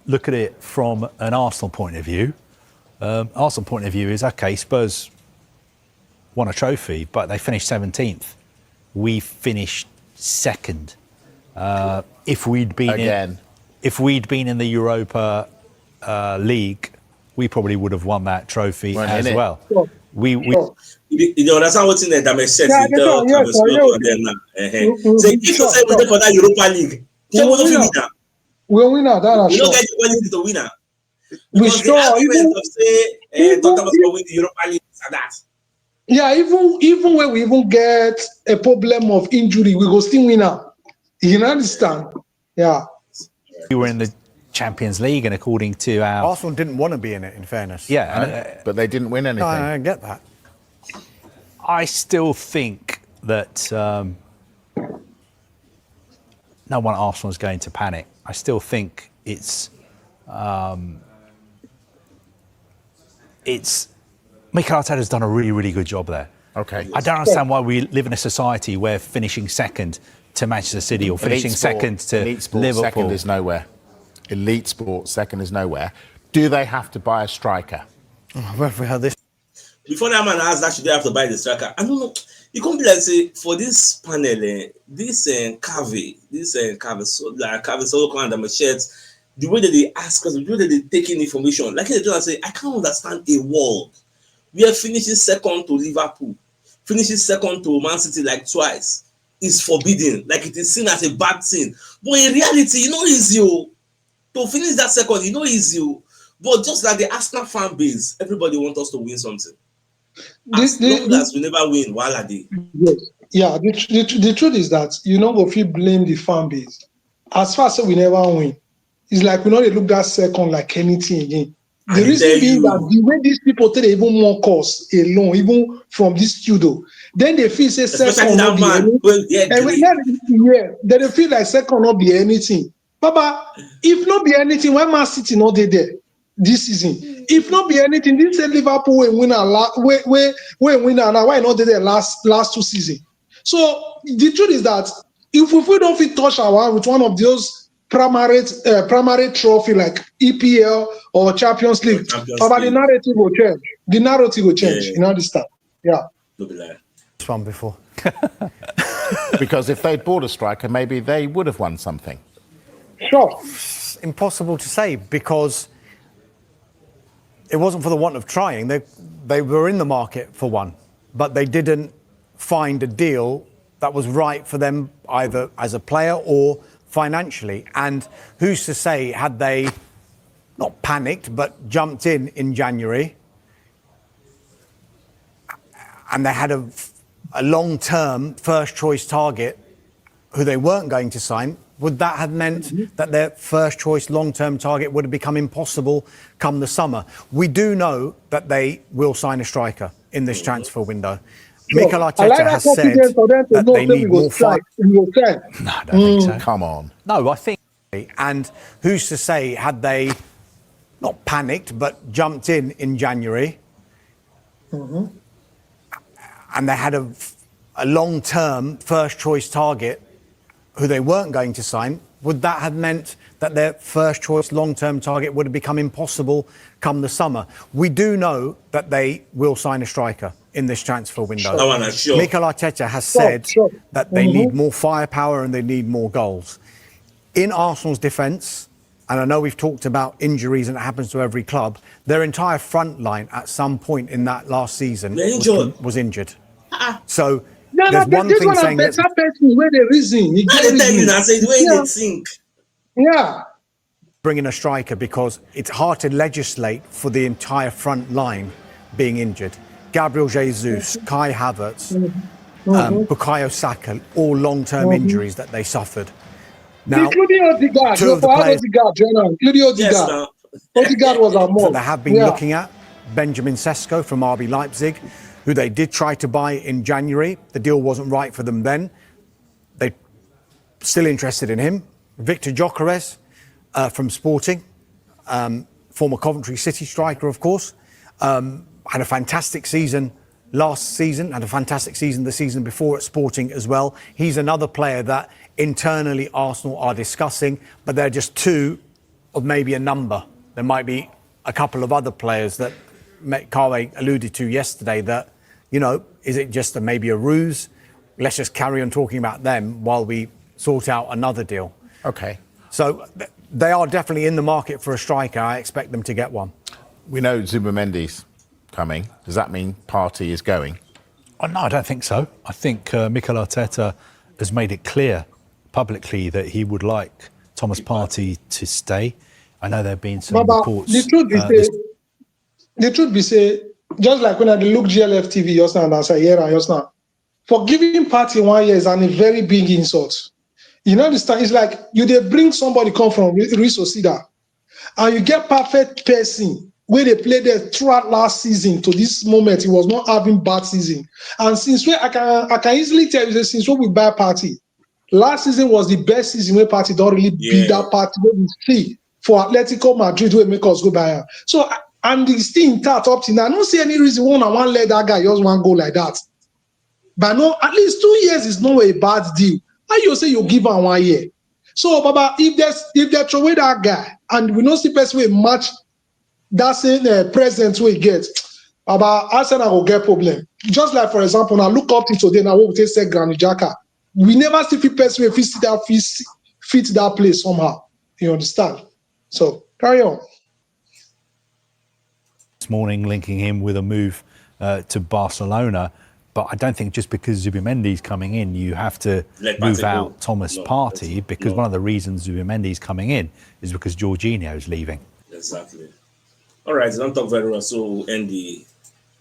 Look at it from an Arsenal point of view. Arsenal point of view is, OK, Spurs won a trophy, but they finished 17th. We finished second. If we'd been in the Europa League, we probably would have won that trophy as well. Sure. You understand what's in that makes sense? So if you say we for that Europa League, we'll win that. We don't get the quality to winner. We sure even of say Tottenham will win the Europa League and that. Yeah, even when we even get a problem of injury, we go still win now. You understand? Yeah. We were in the Champions League, and according to our... Arsenal didn't want to be in it, in fairness. Yeah. But they didn't win anything. I don't get that. I still think that no one at Arsenal is going to panic. I still think it's Mikel Arteta's done a really, really good job there. Okay. I don't understand why we live in a society where finishing second to Manchester City or finishing second to Liverpool. Second is nowhere. Elite sport, second is nowhere. Do they have to buy a striker? Where have we heard this? Before that man asked that, should they have to buy the striker? I don't know. You can't be like, say, for this panel, this Cavi, so like Cavi Solo and the machetes, the way that they ask us, the way that they take in information, like they just say, I can't understand a world. We are finishing second to Liverpool, finishing second to Man City like twice. Is forbidden, like it is seen as a bad thing. But in reality, you know, easy to finish that second, you know, easy. But just like the Arsenal fan base, everybody wants us to win something. As long as we never win, while are they? Yes. Yeah, the truth is that you know if you blame the fan base, as far as we never win, it's like we know they look that second like anything again. The reason being that the way these people take even more costs alone, even from this studio, then they feel say second not be anything. Then they feel like second not be anything. Baba, if not be anything, why Man City not there this season? If not be anything, this say Liverpool will win now. Why not there last 2 seasons? So the truth is that if we don't fit touch our with one of those primary trophy like EPL or Champions League, the narrative will change. The narrative will change. You understand? Yeah. This one before. Because if they'd bought a striker, maybe they would have won something. Sure. It's impossible to say because it wasn't for the want of trying. They were in the market for one, but they didn't find a deal that was right for them either as a player or financially. And who's to say, had they not panicked but jumped in January and they had a long-term first choice target who they weren't going to sign, would that have meant that their first choice long-term target would have become impossible come the summer? We do know that they will sign a striker in this transfer window. Sure. Mikel Arteta has said that they need more fight. No, I don't think so. Come on. No, I think... And who's to say, had they not panicked but jumped in January and they had a long-term first choice target who they weren't going to sign, would that have meant that their first choice long-term target would have become impossible come the summer? We do know that they will sign a striker in this transfer window. Sure. Mikel Arteta has said that they need more firepower and they need more goals. In Arsenal's defence, and I know we've talked about injuries and it happens to every club, their entire front line at some point in that last season was injured. So there's one thing saying that... where they reason. Yeah. Bring in a striker because it's hard to legislate for the entire front line being injured. Gabriel Jesus, Kai Havertz, Bukayo Saka, all long-term injuries that they suffered. Now, including Odegaard, two of the players, including Odegaard. Odegaard was our most. So they have been looking at Benjamin Sesko from RB Leipzig, who they did try to buy in January. The deal wasn't right for them then. They're still interested in him. Victor Gyökeres from Sporting, former Coventry City striker, of course. Had a fantastic season last season, had a fantastic season the season before at Sporting as well. He's another player that internally Arsenal are discussing, but they're just two of maybe a number. There might be a couple of other players that Carway alluded to yesterday that, you know, is it just maybe a ruse? Let's just carry on talking about them while we sort out another deal. Okay. So they are definitely in the market for a striker. I expect them to get one. We know Zubimendi's coming. Does that mean Partey is going? Oh, no, I don't think so. I think Mikel Arteta has made it clear publicly that he would like Thomas Partey to stay. I know there have been some reports. The truth be say, just like when I look GLF TV just now and I say, yeah, just now, for giving Partey 1 year is a very big insult. You know, understand? It's like you they bring somebody come from Real Sociedad and you get perfect person where they played there throughout last season to this moment. He was not having bad season. And since when I can easily tell you that since when we buy Partey, last season was the best season where Partey don't really beat that Partey where we see for Atletico Madrid where make us go buy him. So and the still intact up to now. I don't see any reason why I want to let that guy just one go like that. But no, at least 2 years is not a bad deal. How you say you give him 1 year? So, Baba, if they throw away that guy and we don't see person will match that same present we get, Baba, Arsenal will get problem. Just like, for example, now look up to today, now we say Granit Xhaka. We never see person will fit that place somehow. You understand? So, carry on. This morning linking him with a move to Barcelona. But I don't think just because Zubimendi's coming in, you have to move out Thomas Partey, because one of the reasons Zubimendi's coming in is because Jorginho's leaving. Exactly. All right, don't talk very well. So we'll end the